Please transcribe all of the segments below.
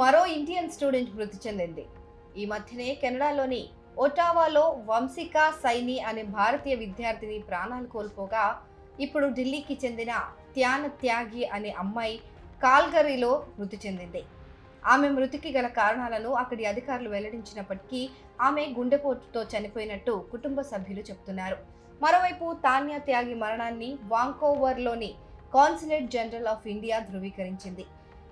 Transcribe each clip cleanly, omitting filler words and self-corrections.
మరో Indian student మృతి చెందింది. ఈ మధ్యనే కెనడాలోని ఒటావాలో వంశికా సైని అనే భారతీయ విద్యార్థిని ప్రాణాలు కోల్పోగా, ఇప్పుడు ఢిల్లీకి చెందిన త్యాన త్యాగి అనే అమ్మాయి కాల్గరీలో మృతి చెందింది. ఆమె మృతికి గల కారణాలను అక్కడి అధికారులు వెల్లడించినప్పటికీ ఆమె గుండెపోటుతో చనిపోయినట్టు కుటుంబ సభ్యులు చెబుతున్నారు. మరోవైపు తాన్యా త్యాగి మరణాన్ని వాంకోవర్లోని కాన్సులేట్ జనరల్ ఆఫ్ ఇండియా ధృవీకరించింది.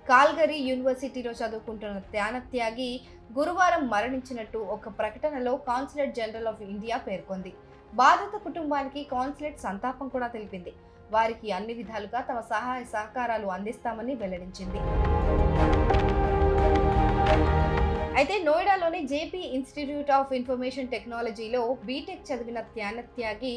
కాల్గరీ యూనివర్సిటీలో చదువుకుంటున్న త్యాన త్యాగి గురువారం మరణించినట్టు ఒక ప్రకటనలో కాన్సులేట్ జనరల్ ఆఫ్ ఇండియా పేర్కొంది. బాధిత కుటుంబానికి కాన్సులేట్ సంతాపం కూడా తెలిపింది. వారికి అన్ని విధాలుగా తమ సహాయ సహకారాలు అందిస్తామని వెల్లడించింది. అయితే నోయిడాలోని జేపీ ఇన్స్టిట్యూట్ ఆఫ్ ఇన్ఫర్మేషన్ టెక్నాలజీలో బీటెక్ చదివిన త్యాన త్యాగి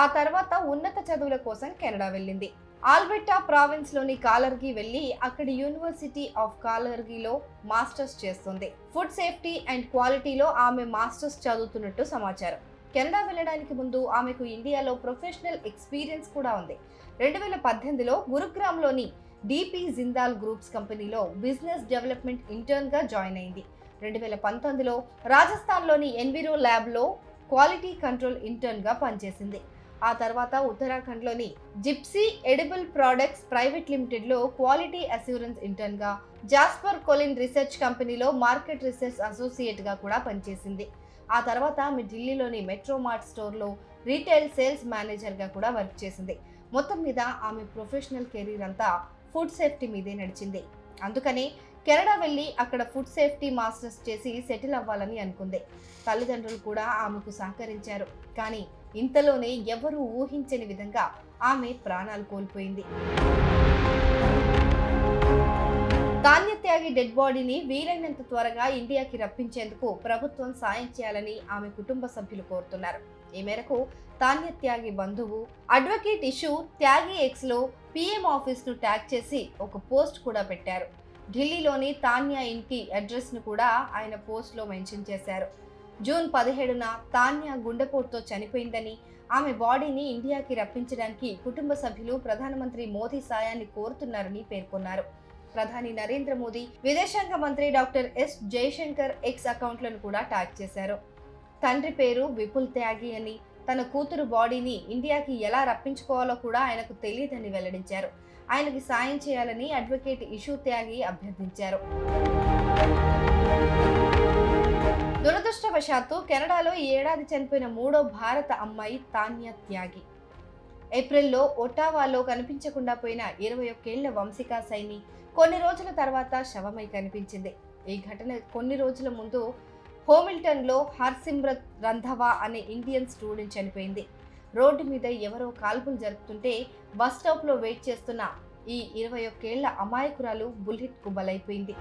ఆ తర్వాత ఉన్నత చదువుల కోసం కెనడా వెళ్ళింది. ఆల్బర్టా ప్రావిన్స్ లోని కాలర్గి వెళ్లి అక్కడి యూనివర్సిటీ ఆఫ్ కాలర్గిలో మాస్టర్స్ చేస్తుంది. ఫుడ్ సేఫ్టీ అండ్ క్వాలిటీలో ఆమె మాస్టర్స్ చదువుతున్నట్టు సమాచారం. కెనడా వెళ్ళడానికి ముందు ఆమెకు ఇండియాలో ప్రొఫెషనల్ ఎక్స్పీరియన్స్ కూడా ఉంది. 2018లో గురుగ్రామ్లోని డిపి జిందాల్ గ్రూప్స్ కంపెనీలో బిజినెస్ డెవలప్మెంట్ ఇంటర్న్ గా జాయిన్ అయింది. 2019లో రాజస్థాన్లోని ఎన్విరో ల్యాబ్లో క్వాలిటీ కంట్రోల్ ఇంటర్న్ గా పనిచేసింది. ఆ తర్వాత ఉత్తరాఖండ్లోని జిప్సీ ఎడిబుల్ ప్రొడక్ట్స్ ప్రైవేట్ లిమిటెడ్లో క్వాలిటీ అష్యూరెన్స్ ఇంటర్న్ గా, జాస్పర్ కొలిన్ రీసెర్చ్ కంపెనీలో మార్కెట్ రీసెర్చ్ అసోసియేట్ గా కూడా పనిచేసింది. ఆ తర్వాత ఆమె ఢిల్లీలోని మెట్రోమార్ట్ స్టోర్లో రీటైల్ సేల్స్ మేనేజర్ గా కూడా వర్క్ చేసింది. మొత్తం మీద ఆమె ప్రొఫెషనల్ కెరీర్ అంతా ఫుడ్ సేఫ్టీ మీదే నడిచింది. అందుకని కెనడా వెళ్ళి అక్కడ ఫుడ్ సేఫ్టీ మాస్టర్స్ చేసి సెటిల్ అవ్వాలని అనుకుంది. తల్లిదండ్రులు కూడా ఆమెకు సహకరించారు. కానీ ఇంతలోనే ఎవరూ ఊహించని విధంగా ఆమె ప్రాణాలు కోల్పోయింది. తాన్య త్యాగి డెడ్ బాడీని వీలైనంత త్వరగా ఇండియాకి రప్పించేందుకు ప్రభుత్వం సాయం చేయాలని ఆమె కుటుంబ సభ్యులు కోరుతున్నారు. ఈ మేరకు తాన్య త్యాగి బంధువు అడ్వకేట్ ఇష్యూ త్యాగి ఎక్స్లో పీఎం ఆఫీస్ను ట్యాగ్ చేసి ఒక పోస్ట్ కూడా పెట్టారు. ఢిల్లీలోని తాన్యా ఇంటి అడ్రస్ను కూడా ఆయన పోస్ట్లో మెన్షన్ చేశారు. జూన్ 17న తాన్యా గుండెపోటుతో చనిపోయిందని, ఆమె బాడీని ఇండియాకి రప్పించడానికి కుటుంబ సభ్యులు ప్రధానమంత్రి మోదీ సాయాన్ని కోరుతున్నారని పేర్కొన్నారు. ప్రధాని నరేంద్ర మోదీ, విదేశాంగ మంత్రి డాక్టర్ ఎస్ జయశంకర్ ఎక్స్ అకౌంట్లను కూడా ట్యాగ్ చేశారు. తండ్రి పేరు విపుల్ త్యాగి అని, తన కూతురు బాడీని ఇండియాకి ఎలా రప్పించుకోవాలో కూడా ఆయనకు తెలియదని వెల్లడించారు. ఆయనకి సాయం చేయాలని అడ్వకేట్ ఇష్యూ త్యాగి అభ్యర్థించారు. దురదృష్టవశాత్తు కెనడాలో ఈ ఏడాది చనిపోయిన 3వ భారత అమ్మాయి తాన్య త్యాగి. ఏప్రిల్లో ఒటావాలో కనిపించకుండా పోయిన 21 ఏళ్ల వంశికా సైని కొన్ని రోజుల తర్వాత శవమై కనిపించింది. ఈ ఘటన కొన్ని రోజుల ముందు హోమిల్టన్లో హర్సిమ్రత్ రంధవా అనే ఇండియన్ స్టూడెంట్ చనిపోయింది. రోడ్డు మీద ఎవరో కాల్పులు జరుపుతుంటే బస్ స్టాప్లో వెయిట్ చేస్తున్న ఈ 21 ఏళ్ల అమాయకురాలు బుల్లెట్కు బలైపోయింది.